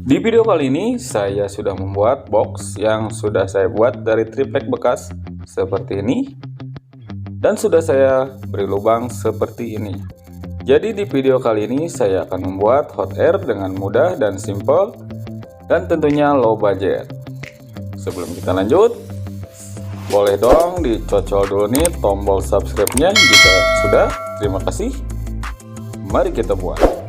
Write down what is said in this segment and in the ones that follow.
Di video kali ini saya sudah membuat box yang sudah saya buat dari triplek bekas seperti ini dan sudah saya beri lubang seperti ini. Jadi di video kali ini saya akan membuat hot air dengan mudah dan simple dan tentunya low budget. Sebelum kita lanjut, boleh dong dicocol dulu nih tombol subscribe-nya jika sudah. Terima kasih. Mari kita buat.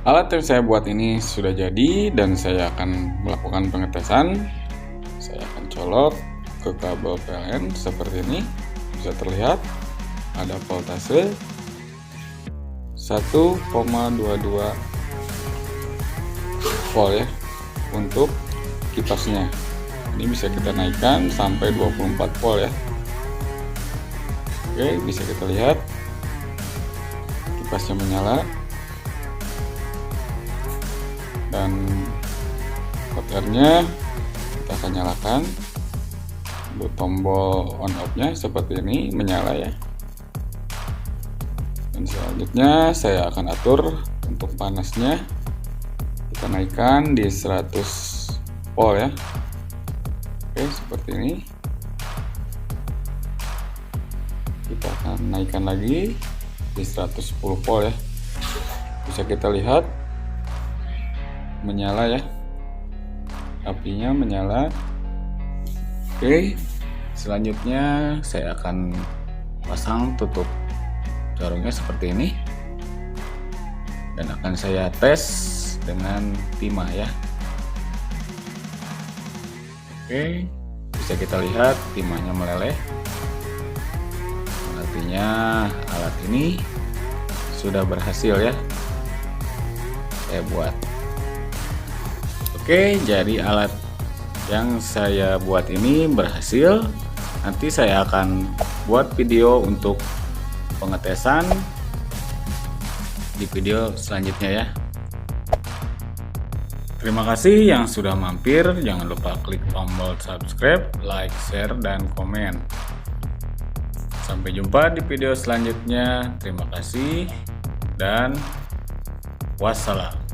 Alat yang saya buat ini sudah jadi dan saya akan melakukan pengetesan. Saya akan colok ke kabel PLN seperti ini. Bisa terlihat ada voltase 1,22 volt ya untuk kipasnya. Ini bisa kita naikkan sampai 24 volt ya. Oke, bisa kita lihat kipasnya menyala dan hot airnya kita akan nyalakan. Untuk tombol on off nya seperti ini menyala ya. Dan selanjutnya saya akan atur untuk panasnya, kita naikkan di 100 volt ya. Oke, seperti ini. Kita akan naikkan lagi di 110 volt ya. Bisa kita lihat menyala ya, apinya menyala. Oke, selanjutnya saya akan pasang tutup jarumnya seperti ini dan akan saya tes dengan timah ya. Oke, bisa kita lihat timahnya meleleh, artinya alat ini sudah berhasil ya saya buat. Oke, jadi alat yang saya buat ini berhasil. Nanti saya akan buat video untuk pengetesan di video selanjutnya ya. Terima kasih yang sudah mampir. Jangan lupa klik tombol subscribe, like, share, dan komen. Sampai jumpa di video selanjutnya. Terima kasih dan wassalam.